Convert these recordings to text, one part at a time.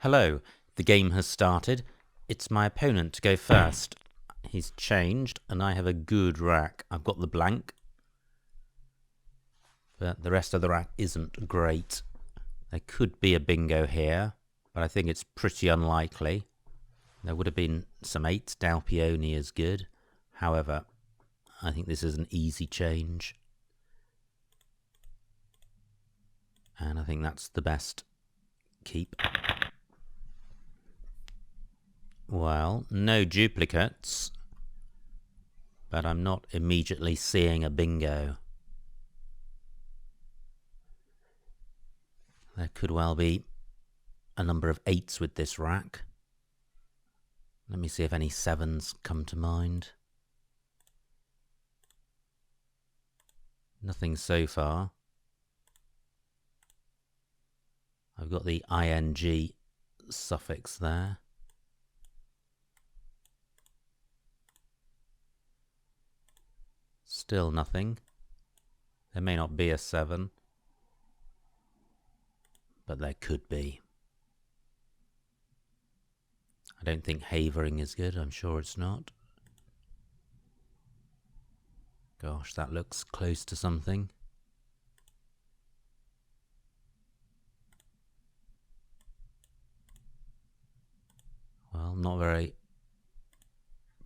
Hello, the game has started. It's my opponent to go first. He's changed, and I have a good rack. I've got the blank, but the rest of the rack isn't great. There could be a bingo here, but I think it's pretty unlikely. There would have been some 8s. Dalpioni is good. However, I think this is an easy change. And I think that's the best keep. Well, no duplicates, but I'm not immediately seeing a bingo. There could well be a number of 8s with this rack. Let me see if any 7s come to mind. Nothing so far. I've got the ing suffix there. Still nothing. There may not be a 7, but there could be. I don't think havering is good. I'm sure it's not. Gosh, that looks close to something. Well, not very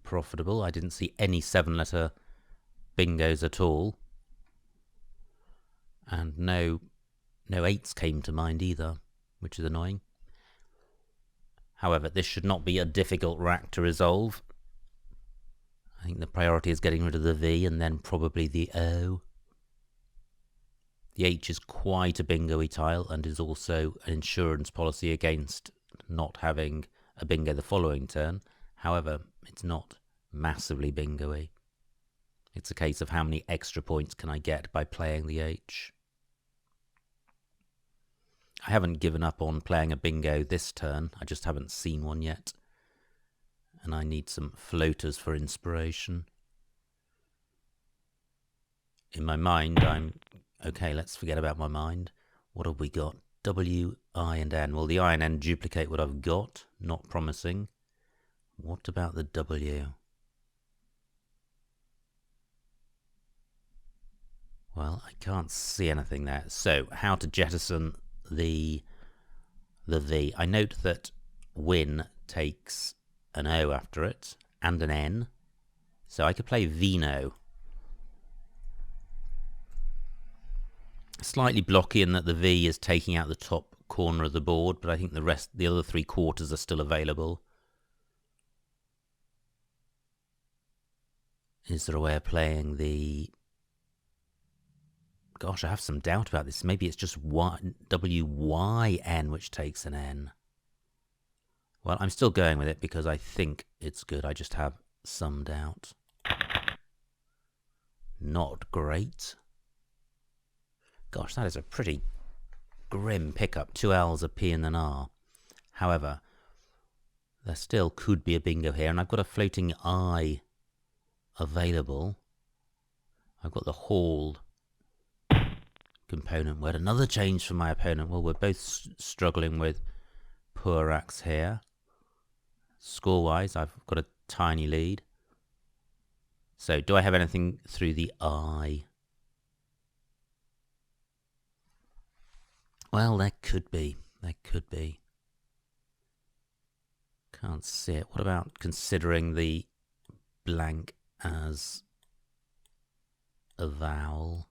profitable. I didn't see any 7-letter bingos at all. And no 8s came to mind either, which is annoying. However, this should not be a difficult rack to resolve. I think the priority is getting rid of the V and then probably the O. The H is quite a bingo-y tile and is also an insurance policy against not having a bingo the following turn. However, it's not massively bingo-y. It's a case of how many extra points can I get by playing the H. I haven't given up on playing a bingo this turn. I just haven't seen one yet. And I need some floaters for inspiration. In my mind, I'm... Okay, let's forget about my mind. What have we got? W, I, and N. Well, the I and N duplicate what I've got. Not promising. What about the W? Well, I can't see anything there. So, how to jettison the V. I note that win takes an O after it, and an N. So I could play Vino. Slightly blocky in that the V is taking out the top corner of the board, but I think the other 3 quarters are still available. Is there a way of playing the... Gosh, I have some doubt about this. Maybe it's just W-Y-N which takes an N. Well, I'm still going with it because I think it's good. I just have some doubt. Not great. Gosh, that is a pretty grim pickup. 2 L's, a P, and an R. However, there still could be a bingo here, and I've got a floating I available. I've got the hauled component word. Another change for my opponent. Well, we're both struggling with poor racks here. Score-wise, I've got a tiny lead. So, do I have anything through the I? Well, there could be. There could be. Can't see it. What about considering the blank as a vowel?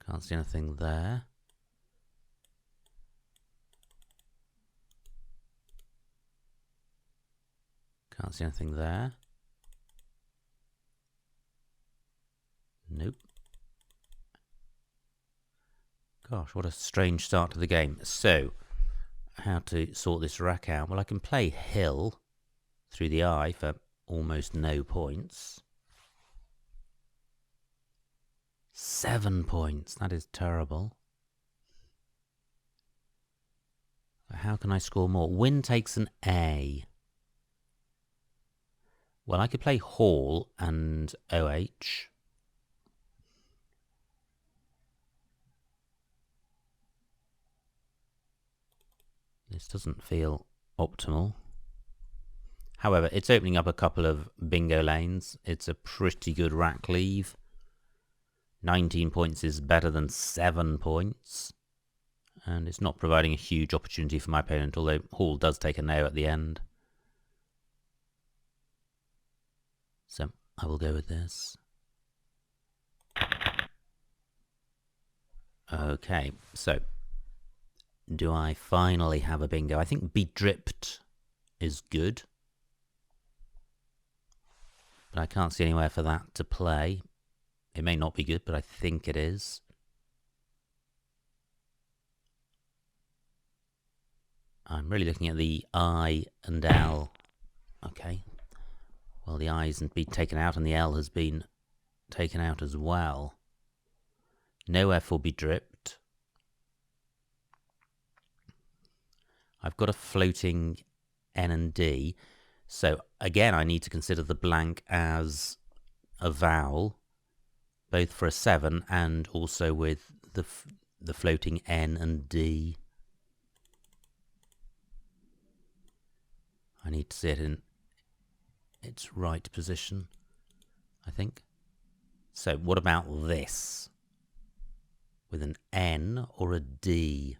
Can't see anything there. Can't see anything there. Nope. Gosh, what a strange start to the game. So, how to sort this rack out? Well, I can play Hill through the I for almost no points. 7 points. That is terrible. How can I score more? Win takes an A. Well, I could play Hall and OH. This doesn't feel optimal. However, it's opening up a couple of bingo lanes. It's a pretty good rack leave. 19 points is better than 7 points. And it's not providing a huge opportunity for my opponent, although Hall does take a no at the end. So I will go with this. Okay, so do I finally have a bingo? I think Bedripped is good. But I can't see anywhere for that to play. It may not be good, but I think it is. I'm really looking at the I and L. Okay. Well, the I hasn't been taken out and the L has been taken out as well. Nowhere for Bedripped. I've got a floating N and D. So, again, I need to consider the blank as a vowel, both for a 7 and also with the floating N and D. I need to see it in its right position, I think. So, what about this? With an N or a D?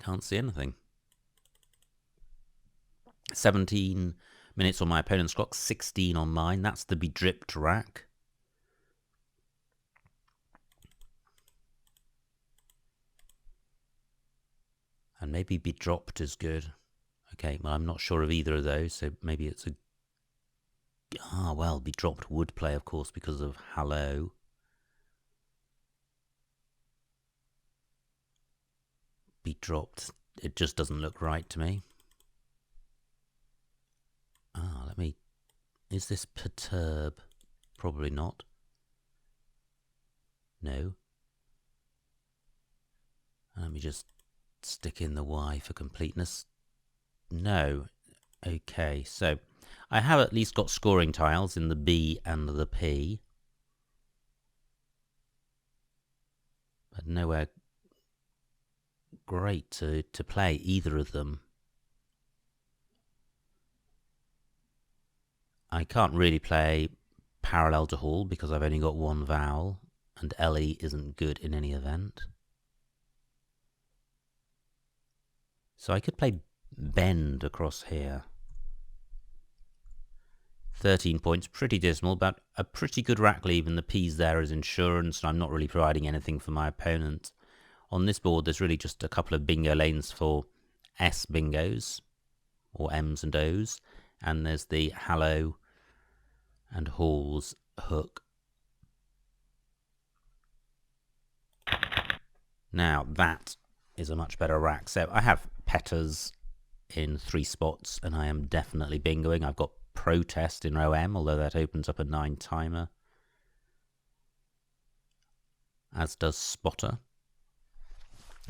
Can't see anything. 17 minutes on my opponent's clock, 16 on mine. That's the Bedripped rack. And maybe Bedropped is good. Okay, well, I'm not sure of either of those, so maybe it's a... Ah, well, Bedropped would play, of course, because of hello. Bedropped, it just doesn't look right to me. Ah, let me... Is this perturb? Probably not. No. Let me just stick in the Y for completeness. No. Okay, so I have at least got scoring tiles in the B and the P. But nowhere great to play either of them. I can't really play parallel to Hall because I've only got one vowel, and LE isn't good in any event. So I could play Bend across here. 13 points, pretty dismal, but a pretty good rack leave, and the P's there as insurance, and I'm not really providing anything for my opponent. On this board, there's really just a couple of bingo lanes for S bingos, or M's and O's, and there's the Hallow and Hall's hook. Now, that is a much better rack. So I have Petters in 3 spots, and I am definitely bingoing. I've got Protest in row M, although that opens up a 9 timer. As does Spotter.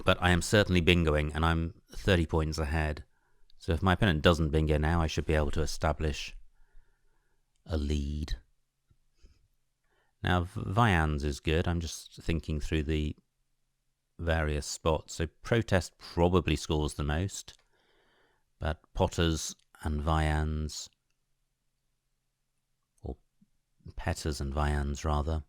But I am certainly bingoing, and I'm 30 points ahead. So if my opponent doesn't bingo now, I should be able to establish a lead. Now, Viands is good. I'm just thinking through the various spots. So Protest probably scores the most, but Potters and Viands, or Petters and Viands rather,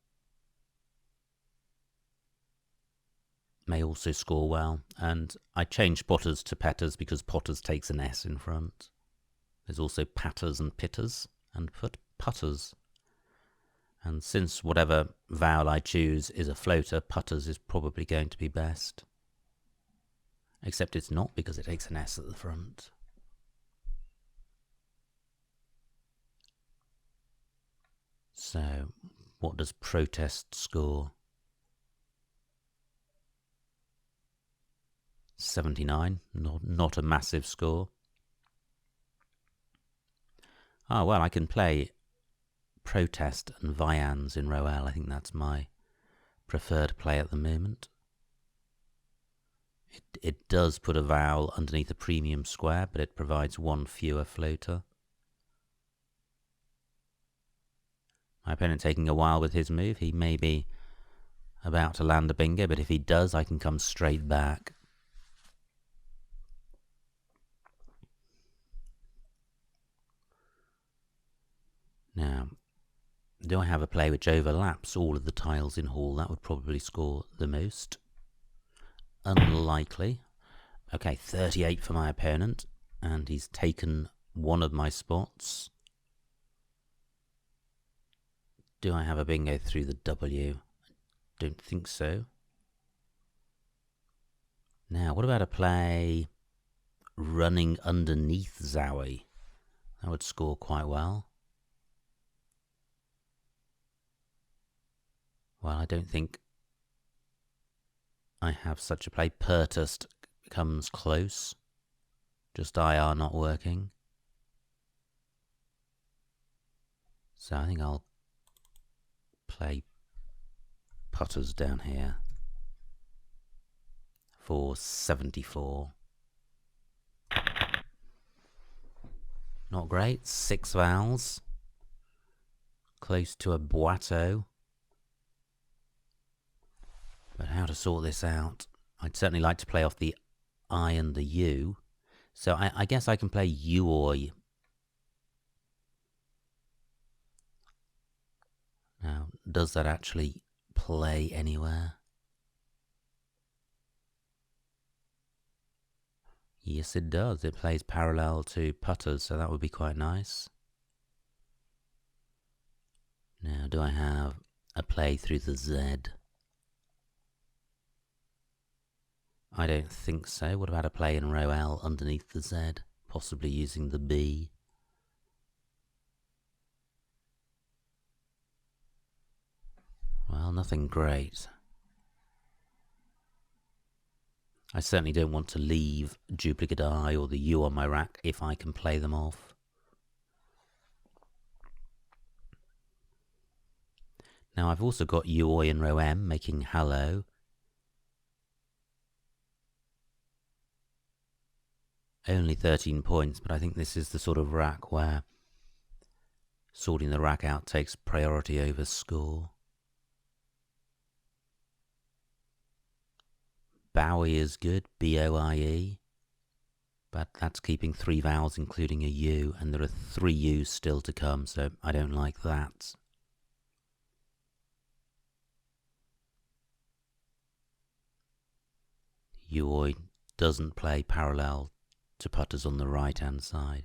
may also score well. And I changed Potters to Petters because Potters takes an S in front. There's also Patters and Pitters and Putters. And since whatever vowel I choose is a floater, Putters is probably going to be best. Except it's not, because it takes an S at the front. So, what does Protest score? 79, not a massive score. Ah, well, I can play Protest and Viands in row L. I think that's my preferred play at the moment. It does put a vowel underneath a premium square, but it provides 1 fewer floater. My opponent taking a while with his move. He may be about to land a bingo, but if he does, I can come straight back. Now, do I have a play which overlaps all of the tiles in hall? That would probably score the most. Unlikely. Okay, 38 for my opponent, and he's taken one of my spots. Do I have a bingo through the W? Don't think so. Now, what about a play running underneath Zowie? That would score quite well. Well, I don't think I have such a play. Pertust comes close. Just IR not working. So I think I'll play putters down here for 74. Not great. 6 vowels. Close to a boiteau. But how to sort this out? I'd certainly like to play off the I and the U. So I guess I can play U-oi. Now, does that actually play anywhere? Yes, it does. It plays parallel to putters, so that would be quite nice. Now, do I have a play through the Z? I don't think so. What about a play in row L underneath the Z? Possibly using the B. Well, nothing great. I certainly don't want to leave duplicate I or the U on my rack if I can play them off. Now I've also got U-oi in row M making hello. Only 13 points, but I think this is the sort of rack where sorting the rack out takes priority over score. Bowie is good, B-O-I-E, but that's keeping 3 vowels including a U, and there are 3 U's still to come, so I don't like that. U-oi doesn't play parallel to putters on the right hand side.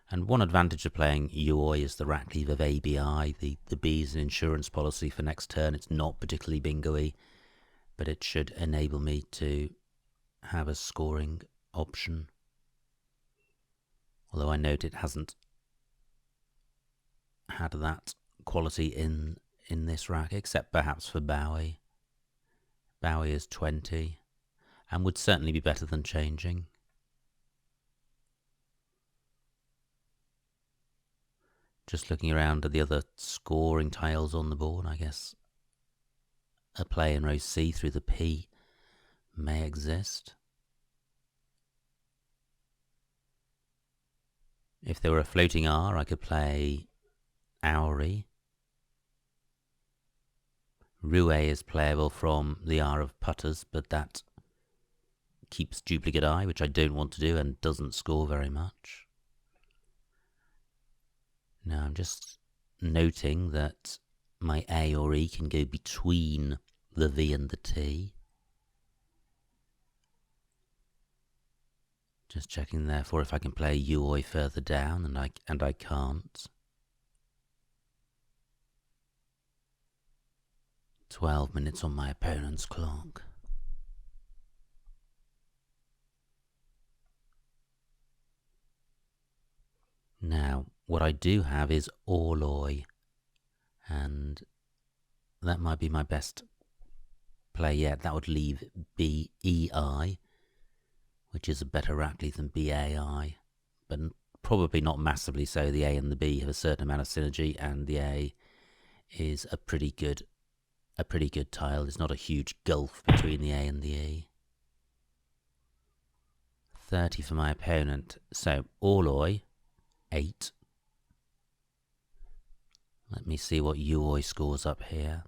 And one advantage of playing U-oi is the rack leave of ABI. The B is an insurance policy for next turn. It's not particularly bingo-y, but it should enable me to have a scoring option. Although I note it hasn't had that quality in this rack, except perhaps for Bowie. Bowie is 20, and would certainly be better than changing. Just looking around at the other scoring tiles on the board, I guess a play in row C through the P may exist. If there were a floating R, I could play Owry. Roue is playable from the R of putters, but that keeps duplicate I, which I don't want to do, and doesn't score very much. Now I'm just noting that my A or E can go between the V and the T. Just checking therefore if I can play U-oi further down, and I can't. 12 minutes on my opponent's clock. Now, what I do have is all-oi, and that might be my best play yet. That would leave B-E-I, which is a better rack leave than B-A-I, but probably not massively so. The A and the B have a certain amount of synergy, and the A is a pretty good tile. There's not a huge gulf between the A and the E. 30 for my opponent. So all-oi, 8. Let me see what U-oi scores up here.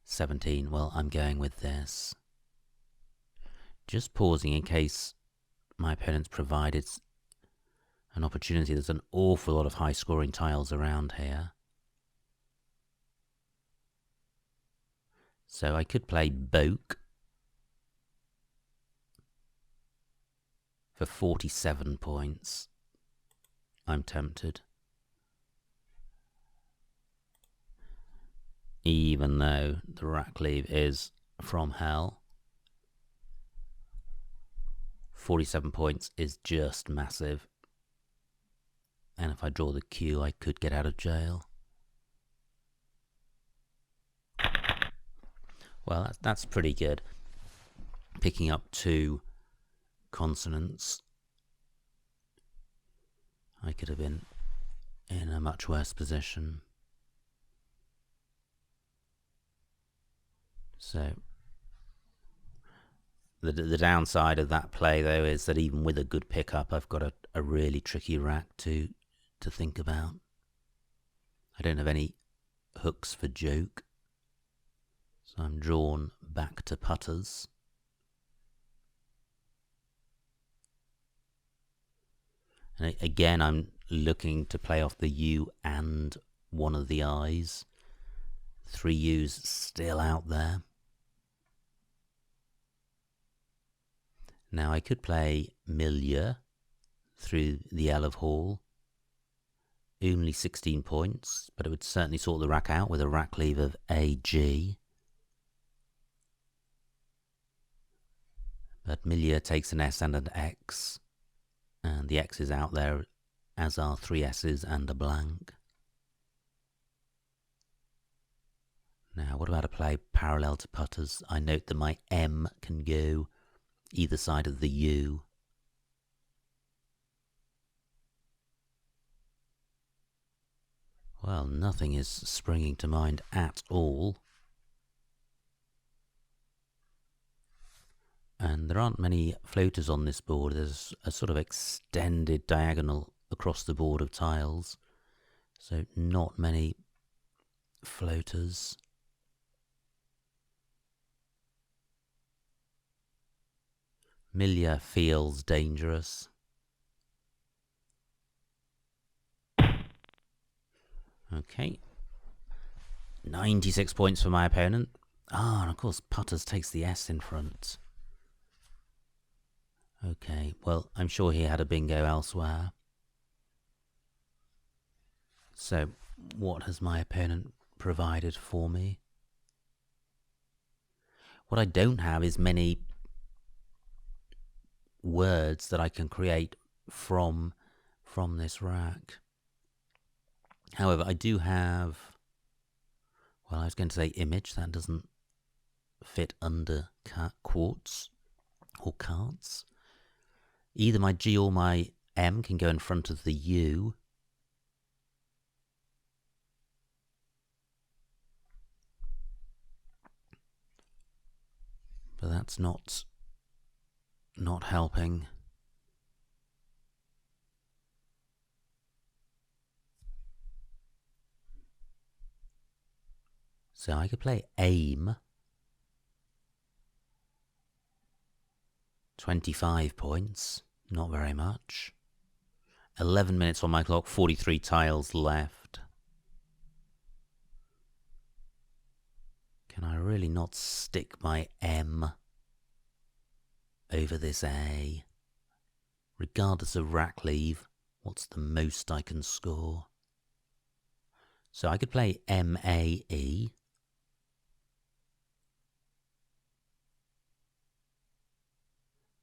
17. Well, I'm going with this. Just pausing in case my opponent's provided an opportunity. There's an awful lot of high-scoring tiles around here. So I could play Boke for 47 points. I'm tempted. Even though the rack leave is from hell. 47 points is just massive. And if I draw the Q, I could get out of jail. Well, that's pretty good. Picking up 2 consonants. I could have been in a much worse position. So, the downside of that play, though, is that even with a good pickup, I've got a really tricky rack to think about. I don't have any hooks for joke. So I'm drawn back to putters. And again, I'm looking to play off the U and one of the I's. 3 U's still out there. Now I could play Milieu through the L of Hall. Only 16 points, but it would certainly sort the rack out with a rack leave of AG. But Milieu takes an S and an X, and the X is out there, as are 3 S's and a blank. Now, what about a play parallel to putters? I note that my M can go either side of the U. Well, nothing is springing to mind at all. And there aren't many floaters on this board. There's a sort of extended diagonal across the board of tiles. So not many floaters. Milieu feels dangerous. Okay. 96 points for my opponent. Ah, and of course putters takes the S in front. Okay, well, I'm sure he had a bingo elsewhere. So, what has my opponent provided for me? What I don't have is many words that I can create from this rack. However, I do have, well, I was going to say image. That doesn't fit under quartz or cards. Either my G or my M can go in front of the U. But that's not helping. So I could play aim. 25 points, not very much. 11 minutes on my clock, 43 tiles left. Can I really not stick my M over this A? Regardless of rack leave, what's the most I can score? So I could play M-A-E.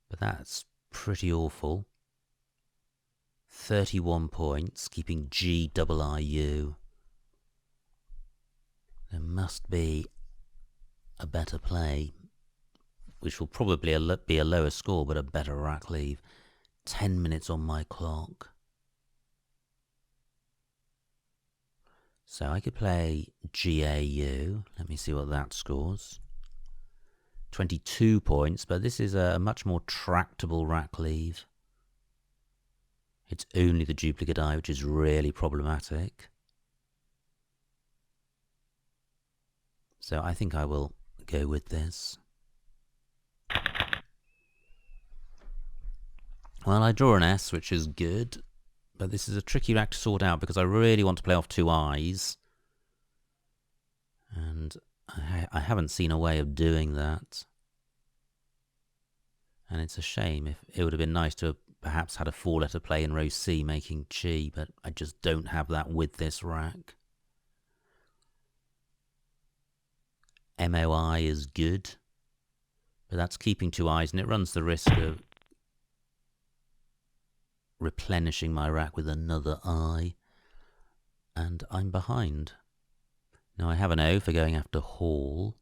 But that's pretty awful. 31 points, keeping G-I-I-U. There must be a better play, which will probably be a lower score, but a better rack leave. 10 minutes on my clock. So I could play G-A-U. Let me see what that scores. 22 points, but this is a much more tractable rack leave. It's only the duplicate I, which is really problematic. So I think I will go with this. Well, I draw an S, which is good. But this is a tricky rack to sort out because I really want to play off 2 eyes. And I haven't seen a way of doing that. And it's a shame. If it would have been nice to have perhaps had a 4-letter play in row C making chi, but I just don't have that with this rack. MOI is good, but that's keeping 2 eyes, and it runs the risk of replenishing my rack with another eye, and I'm behind. Now I have an O for going after Hall.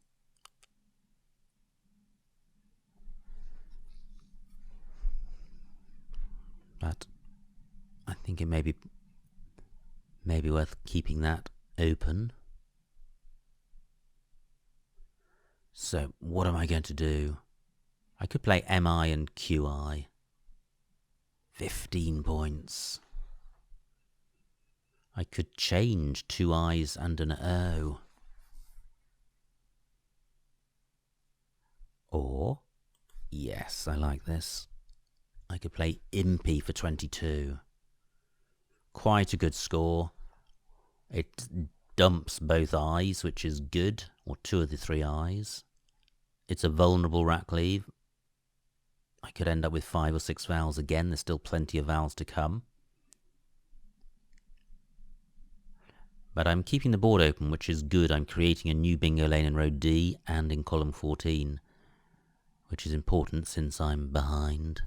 But I think it may be worth keeping that open. So what am I going to do? I could play MI and QI. 15 points. I could change 2 I's and an O. Or, yes, I like this. I could play Impy for 22. Quite a good score. It dumps both eyes, which is good, or 2 of the 3 eyes. It's a vulnerable rack leave. I could end up with 5 or 6 vowels again. There's still plenty of vowels to come. But I'm keeping the board open, which is good. I'm creating a new bingo lane in row D and in column 14, which is important since I'm behind.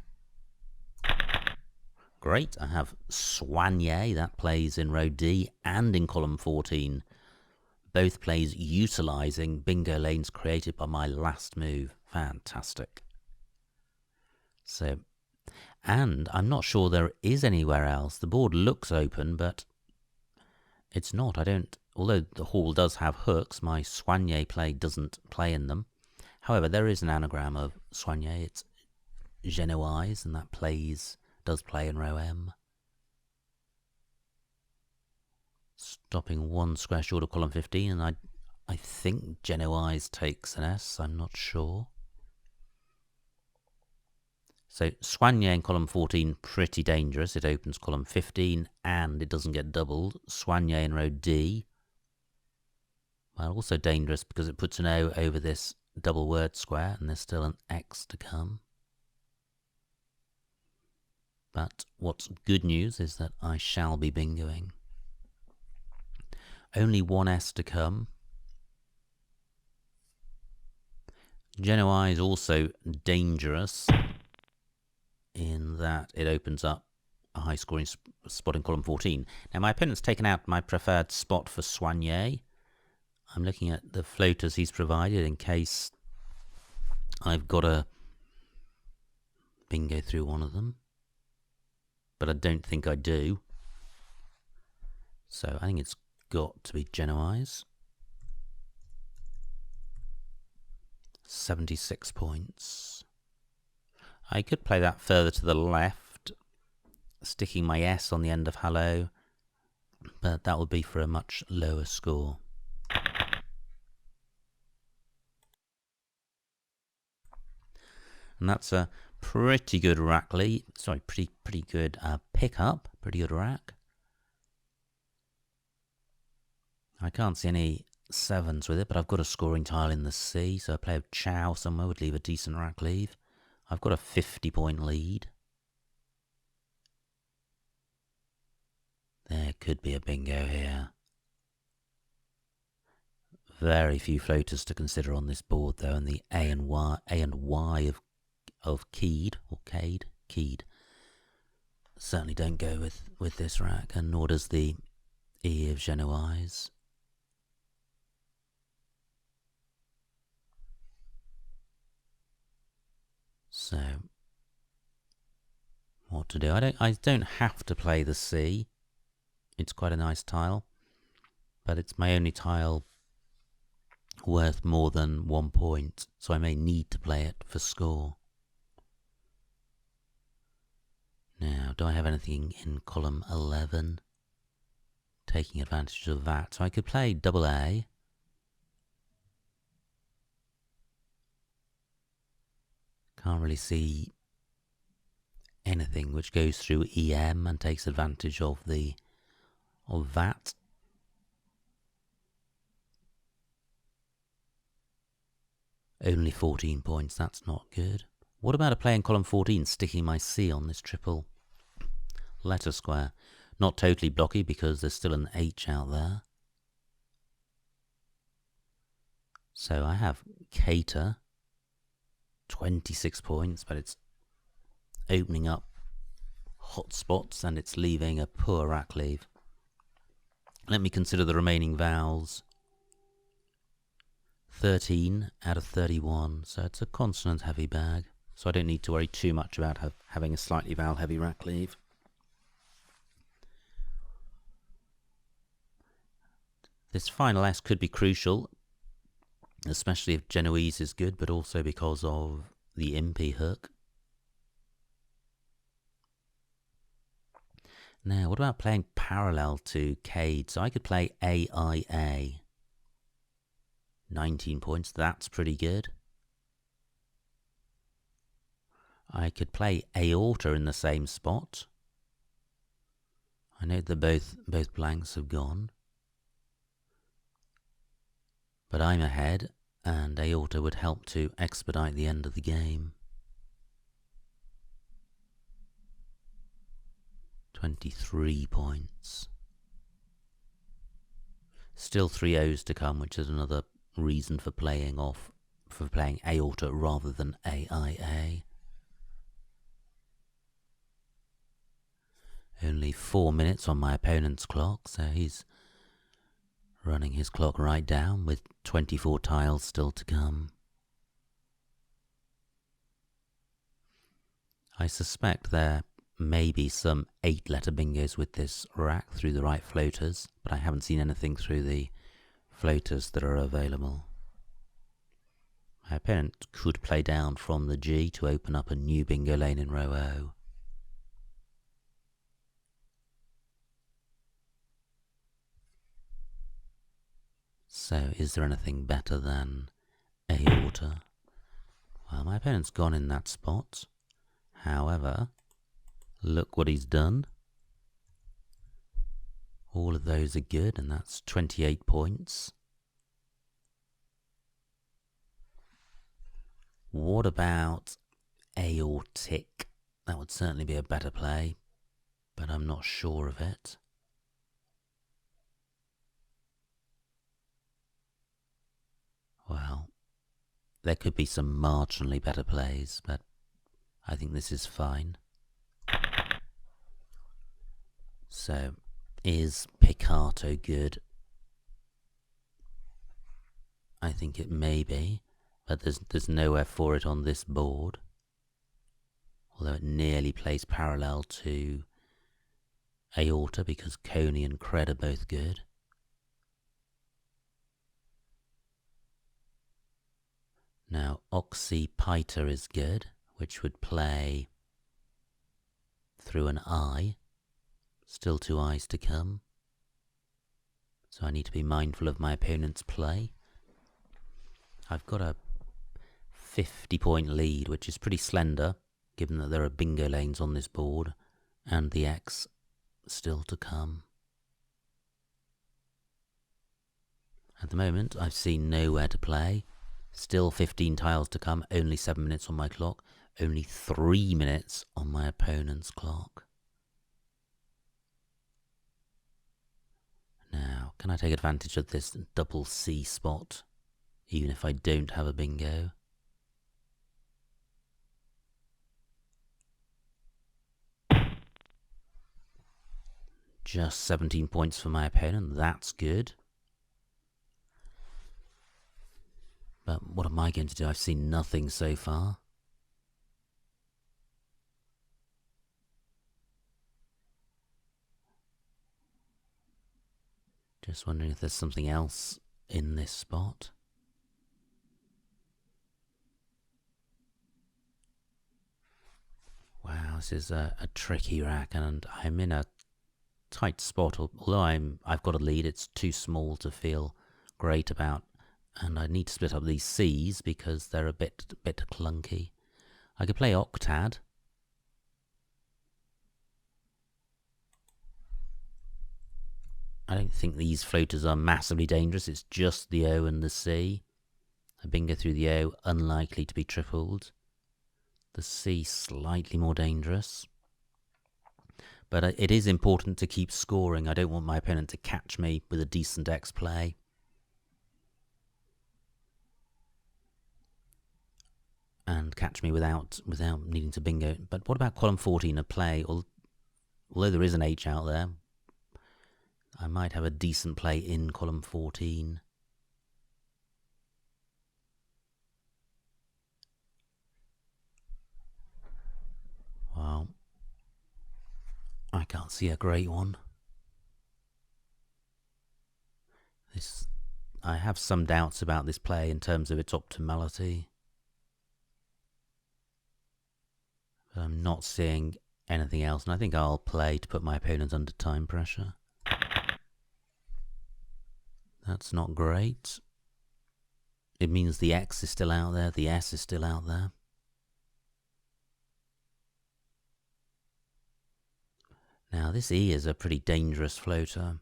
Great, I have Soigné, that plays in row D and in column 14. Both plays utilising bingo lanes created by my last move. Fantastic. So, and I'm not sure there is anywhere else. The board looks open, but it's not. Although the Hall does have hooks, my Soigné play doesn't play in them. However, there is an anagram of Soigné. It's Genoise, and that does play in row M. Stopping 1 square short of column 15, and I think Genoise takes an S, I'm not sure. So Soigné in column 14, pretty dangerous. It opens column 15 and it doesn't get doubled. Soigné in row D, well, also dangerous because it puts an O over this double word square and there's still an X to come. But what's good news is that I shall be bingoing. Only 1 S to come. Genoise is also dangerous in that it opens up a high scoring spot in column 14. Now my opponent's taken out my preferred spot for Soigné. I'm looking at the floaters he's provided in case I've got a bingo through one of them. But I don't think I do. So I think it's got to be Genoise. 76 points. I could play that further to the left, sticking my S on the end of hello, but that would be for a much lower score. And that's a pretty good rack lead. Sorry, pretty good pickup. Pretty good rack. I can't see any 7s with it, but I've got a scoring tile in the C, so a play of Chow somewhere would leave a decent rack leave. I've got a 50-point lead. There could be a bingo here. Very few floaters to consider on this board, though, and the A and Y of keyed, or keyed, certainly don't go with this rack, and nor does the E of Genoise. So, what to do? I don't have to play the C. It's quite a nice tile, but it's my only tile worth more than 1 point, so I may need to play it for score. Now, do I have anything in column 11? Taking advantage of that. So I could play double A. Can't really see anything which goes through EM and takes advantage of that. Only 14 points, that's not good. What about a play in column 14, sticking my C on this triple letter square? Not totally blocky because there's still an H out there. So I have cater, 26 points, but it's opening up hot spots and it's leaving a poor rack leave. Let me consider the remaining vowels. 13 out of 31, so it's a consonant heavy bag, so I don't need to worry too much about having a slightly vowel heavy rack leave. This final S could be crucial, especially if Genoese is good, but also because of the impy hook. Now, what about playing parallel to Cade? So I could play AIA. 19 points, that's pretty good. I could play aorta in the same spot. I know that both blanks have gone. But I'm ahead, and aorta would help to expedite the end of the game. 23 points. Still 3 O's to come, which is another reason for playing aorta rather than AIA. Only 4 minutes on my opponent's clock, so he's running his clock right down with 24 tiles still to come. I suspect there may be some 8-letter bingos with this rack through the right floaters, but I haven't seen anything through the floaters that are available. My opponent could play down from the G to open up a new bingo lane in row O. So is there anything better than aorta? Well, my opponent's gone in that spot. However, look what he's done. All of those are good, and that's 28 points. What about aortic? That would certainly be a better play, but I'm not sure of it. Well, there could be some marginally better plays, but I think this is fine. So, is piccato good? I think it may be, but there's nowhere for it on this board. Although it nearly plays parallel to aorta because Coney and Cred are both good. Now, oxypiter is good, which would play through an I. Still 2 I's to come. So I need to be mindful of my opponent's play. I've got a 50-point lead, which is pretty slender, given that there are bingo lanes on this board, and the X still to come. At the moment, I've seen nowhere to play. Still 15 tiles to come, only 7 minutes on my clock, only 3 minutes on my opponent's clock. Now, can I take advantage of this double C spot, even if I don't have a bingo? Just 17 points for my opponent, that's good. But what am I going to do? I've seen nothing so far. Just wondering if there's something else in this spot. Wow, this is a tricky rack, and I'm in a tight spot. Although I've got a lead, it's too small to feel great about. And I need to split up these C's because they're a bit clunky. I could play octad. I don't think these floaters are massively dangerous. It's just the O and the C. A bingo through the O, unlikely to be tripled. The C, slightly more dangerous. But it is important to keep scoring. I don't want my opponent to catch me with a decent X play. And catch me without needing to bingo. But what about column 14, a play? Although there is an H out there, I might have a decent play in column 14. Well, I can't see a great one. I have some doubts about this play in terms of its optimality. But I'm not seeing anything else, and I think I'll play to put my opponent under time pressure. That's not great. It means the X is still out there, the S is still out there. Now this E is a pretty dangerous floater.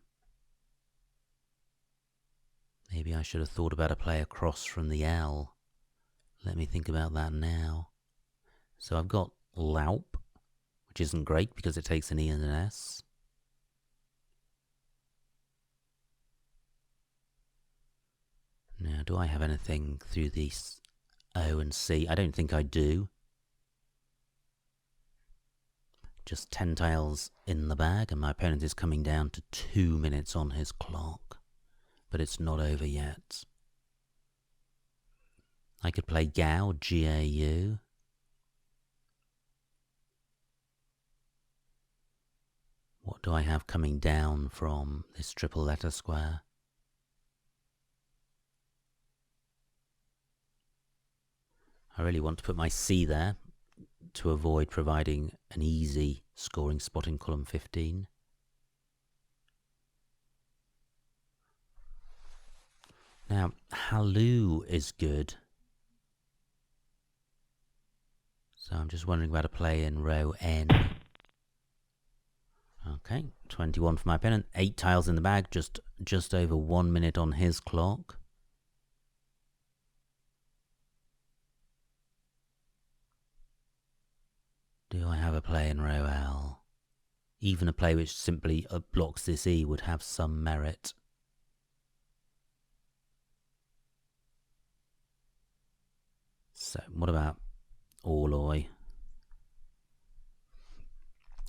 Maybe I should have thought about a play across from the L. Let me think about that now. So I've got Laup, which isn't great because it takes an E and an S. Now, do I have anything through these O and C? I don't think I do. Just 10 tiles in the bag, and my opponent is coming down to 2 minutes on his clock. But it's not over yet. I could play Gau, G-A-U. What do I have coming down from this triple letter square? I really want to put my C there to avoid providing an easy scoring spot in column 15. Now, Halloo is good. So I'm just wondering about a play in row N. Okay, 21 for my opponent. 8 tiles in the bag, just over 1 minute on his clock. Do I have a play in row L? Even a play which simply blocks this E would have some merit. So, what about Orloy?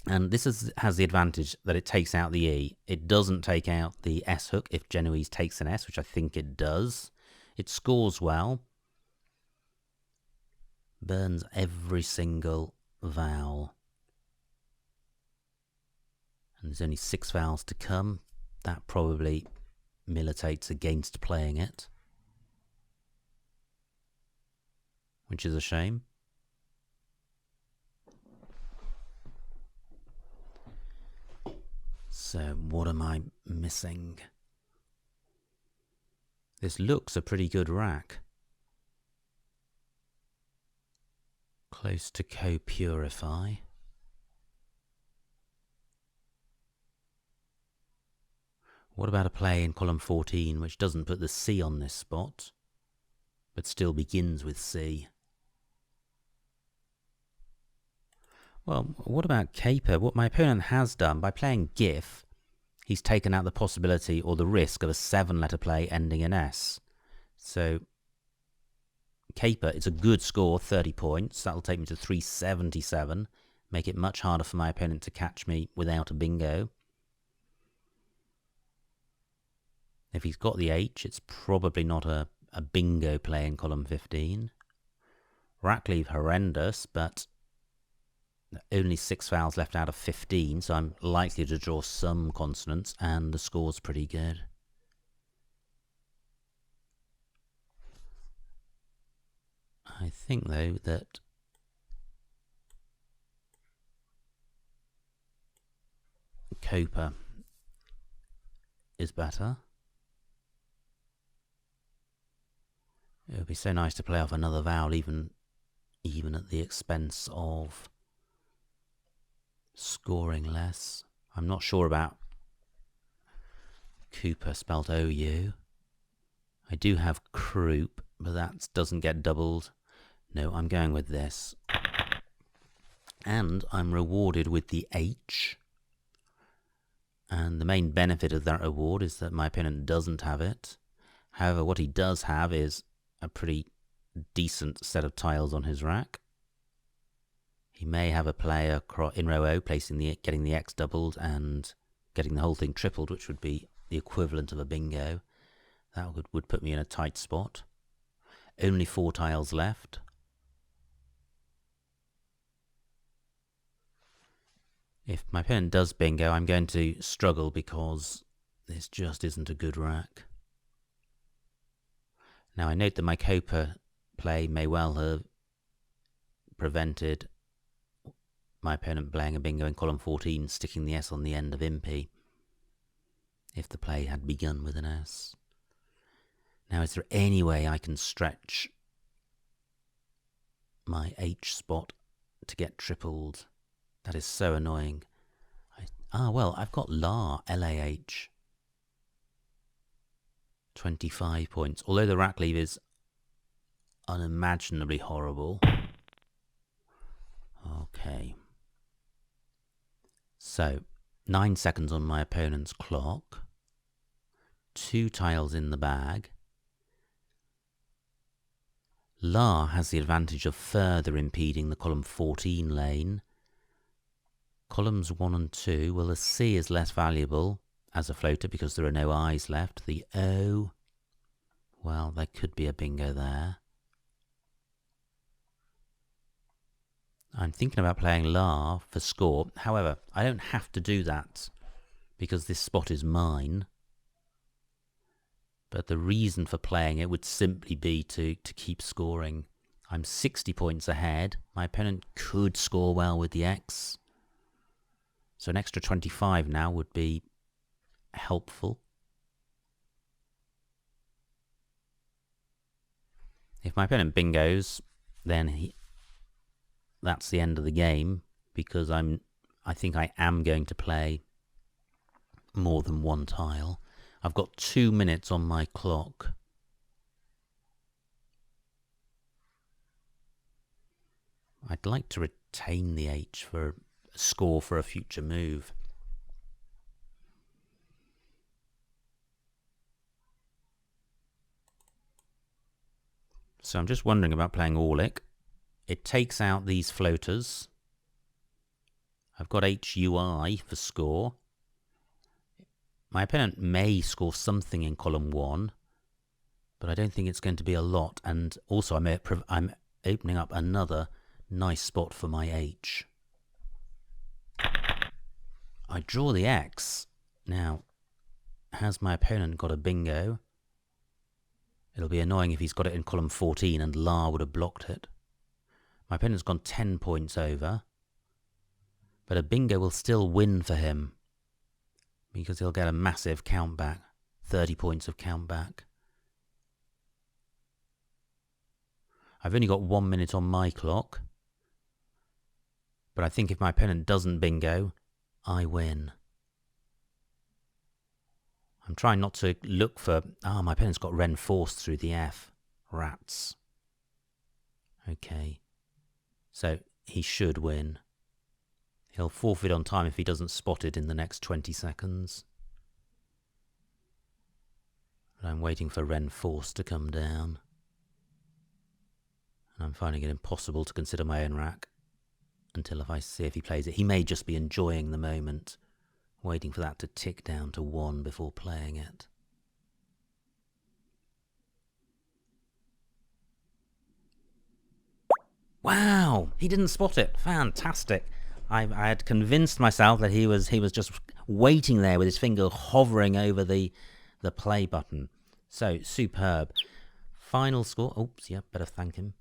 And this has the advantage that it takes out the E. It doesn't take out the S hook if Genoese takes an S, which I think it does. It scores well. Burns every single vowel. And there's only 6 vowels to come. That probably militates against playing it, which is a shame. So what am I missing? This looks a pretty good rack. Close to co-purify. What about a play in column 14 which doesn't put the C on this spot, but still begins with C? Well, what about caper? What my opponent has done, by playing GIF, he's taken out the possibility or the risk of a 7-letter play ending in S. So, caper, it's a good score, 30 points. That'll take me to 377. Make it much harder for my opponent to catch me without a bingo. If he's got the H, it's probably not a bingo play in column 15. Rack leave horrendous, but only 6 vowels left out of 15, so I'm likely to draw some consonants, and the score's pretty good. I think, though, that Copa is better. It would be so nice to play off another vowel, even at the expense of scoring less. I'm not sure about Cooper spelled O-U. I do have croup, but that doesn't get doubled. No, I'm going with this. And I'm rewarded with the H. And the main benefit of that reward is that my opponent doesn't have it. However, what he does have is a pretty decent set of tiles on his rack. He may have a player in row O getting the X doubled and getting the whole thing tripled, which would be the equivalent of a bingo. That would put me in a tight spot. Only 4 tiles left. If my opponent does bingo, I'm going to struggle because this just isn't a good rack. Now I note that my Copa play may well have prevented my opponent playing a bingo in column 14, sticking the S on the end of impy, if the play had begun with an S. Now, is there any way I can stretch my H spot to get tripled? That is so annoying. Well, I've got LAH. 25 points. Although the rack leave is unimaginably horrible. Okay. So, 9 seconds on my opponent's clock. 2 tiles in the bag. La has the advantage of further impeding the column 14 lane. Columns 1 and 2, well, the C is less valuable as a floater because there are no I's left. The O, well, there could be a bingo there. I'm thinking about playing La for score. However, I don't have to do that because this spot is mine. But the reason for playing it would simply be to keep scoring. I'm 60 points ahead. My opponent could score well with the X. So an extra 25 now would be helpful. If my opponent bingos, then that's the end of the game, because I think I am going to play more than 1 tile. I've got 2 minutes on my clock. I'd like to retain the H for a score for a future move. So I'm just wondering about playing Orlick. It takes out these floaters. I've got HUI for score. My opponent may score something in column 1, but I don't think it's going to be a lot. And also I'm opening up another nice spot for my H. I draw the X. Now, has my opponent got a bingo? It'll be annoying if he's got it in column 14 and La would have blocked it. My opponent's gone 10 points over, but a bingo will still win for him, because he'll get a massive count back, 30 points of count back. I've only got 1 minute on my clock, but I think if my opponent doesn't bingo, I win. I'm trying not to look for... my opponent's got reinforced through the F. Rats. Okay. So he should win. He'll forfeit on time if he doesn't spot it in the next 20 seconds. But I'm waiting for reinforced to come down. And I'm finding it impossible to consider my own rack until I see if he plays it. He may just be enjoying the moment, waiting for that to tick down to 1 before playing it. Wow! He didn't spot it. Fantastic. I had convinced myself that he was just waiting there with his finger hovering over the play button. So, superb. Final score. Oops, yeah, better thank him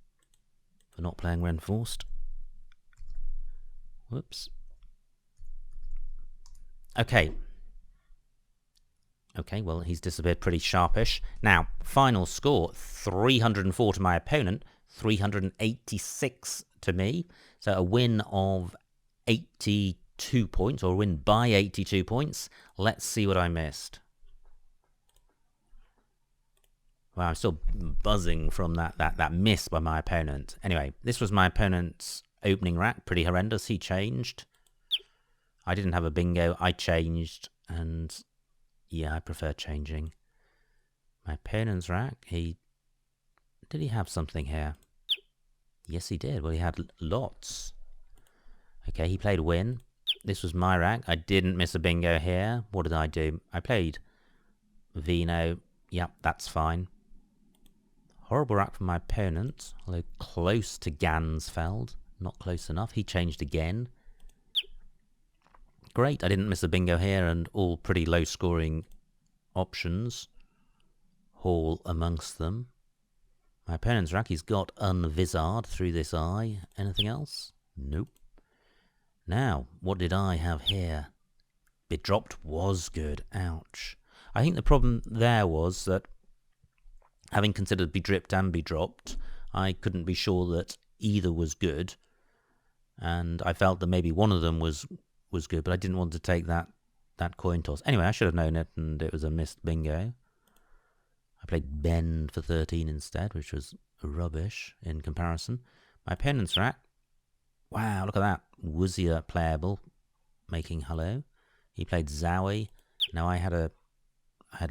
for not playing reinforced. Whoops. Okay. Okay, well, he's disappeared pretty sharpish. Now, final score, 304 to my opponent, 386 to me. So a win of 82 points, or a win by 82 points. Let's see what I missed. Well, I'm still buzzing from that miss by my opponent. Anyway, this was my opponent's opening rack. Pretty horrendous. He changed. I didn't have a bingo. I changed. And yeah, I prefer changing. My opponent's rack, did he have something here? Yes, he did. Well, he had lots. Okay, he played win. This was my rack. I didn't miss a bingo here. What did I do? I played Vino. Yep, that's fine. Horrible rack from my opponent, although close to Gansfeld. Not close enough. He changed again. Great, I didn't miss a bingo here, and all pretty low scoring options. Hall amongst them. My opponent's rack, he's got unvizard through this eye. Anything else? Nope. Now, what did I have here? Bid dropped was good. Ouch. I think the problem there was that, having considered be dripped and be dropped, I couldn't be sure that either was good. And I felt that maybe one of them was good, but I didn't want to take that coin toss. Anyway, I should have known it, and it was a missed bingo. I played Bend for 13 instead, which was rubbish in comparison. My opponent's rack. Wow, look at that. Woozier playable, making hello. He played Zowie. Now I had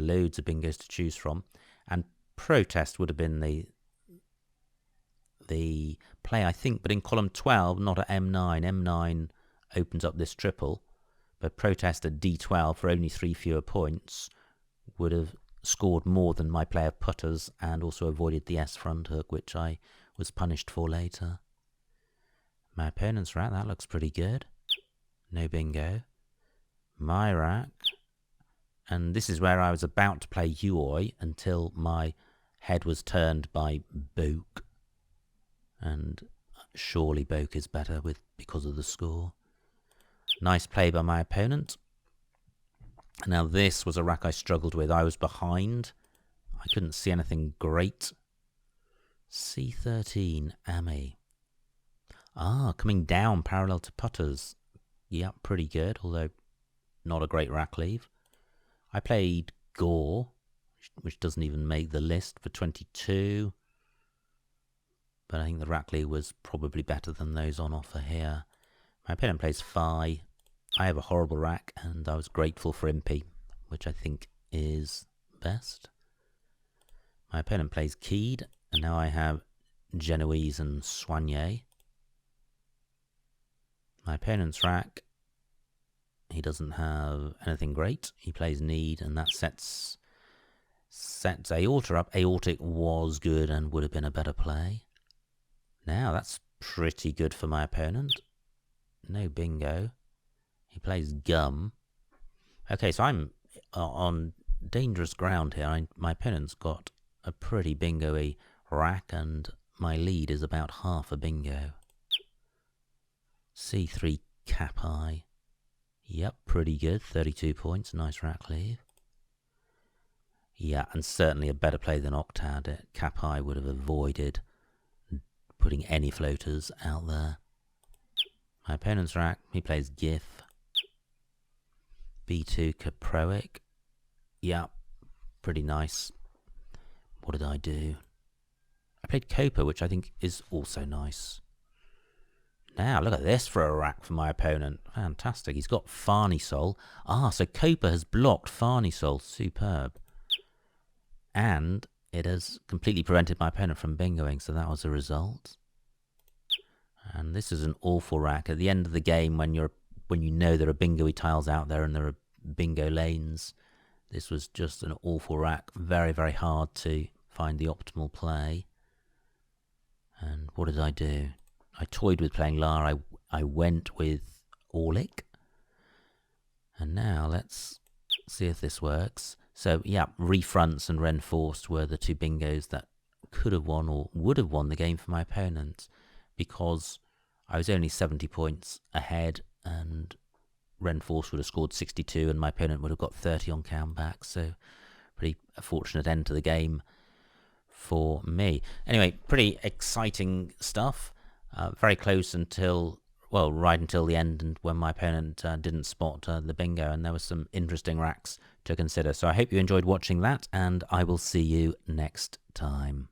loads of bingos to choose from, and Protest would have been the play, I think, but in column 12, not at M9. M9 opens up this triple, but Protest at D12 for only 3 fewer points would have scored more than my player putters and also avoided the S front hook, which I was punished for later. My opponent's rack, that looks pretty good. No bingo. My rack, and this is where I was about to play Uoi until my head was turned by Boke. And surely Boke is better because of the score. Nice play by my opponent. Now this was a rack I struggled with. I was behind. I couldn't see anything great. C13, Ami. Coming down parallel to putters. Yep, pretty good, although not a great rack leave. I played Gore, which doesn't even make the list, for 22. But I think the rack leave was probably better than those on offer here. My opponent plays Phi. I have a horrible rack, and I was grateful for Impy, which I think is best. My opponent plays Keyed, and now I have Genoese and Soigné. My opponent's rack, he doesn't have anything great. He plays Need, and that sets Aorta up. Aortic was good and would have been a better play. Now, that's pretty good for my opponent. No bingo. He plays Gum. Okay, so I'm on dangerous ground here. My opponent's got a pretty bingo-y rack, and my lead is about half a bingo. C3 Cap Eye. Yep, pretty good. 32 points. Nice rack leave. Yeah, and certainly a better play than Octad. Cap Eye would have avoided putting any floaters out there. My opponent's rack, he plays GIF. B2 Caproic. Yeah, pretty nice. What did I do? I played Copa, which I think is also nice. Now, look at this for a rack for my opponent. Fantastic. He's got Farneysol. So Copa has blocked Farneysol. Superb. And it has completely prevented my opponent from bingoing, so that was a result. And this is an awful rack. At the end of the game, when you know there are bingo-y tiles out there and there are bingo lanes, this was just an awful rack. Very, very hard to find the optimal play. And what did I do? I toyed with playing La. I went with Orlik. And now let's see if this works. So, yeah, Refronts and Reinforced were the two bingos that could have won or would have won the game for my opponent, because I was only 70 points ahead and Reinforced would have scored 62 and my opponent would have got 30 on comeback. So, pretty fortunate end to the game for me. Anyway, pretty exciting stuff. Very close right until the end, and when my opponent didn't spot the bingo, and there were some interesting racks to consider. So I hope you enjoyed watching that, and I will see you next time.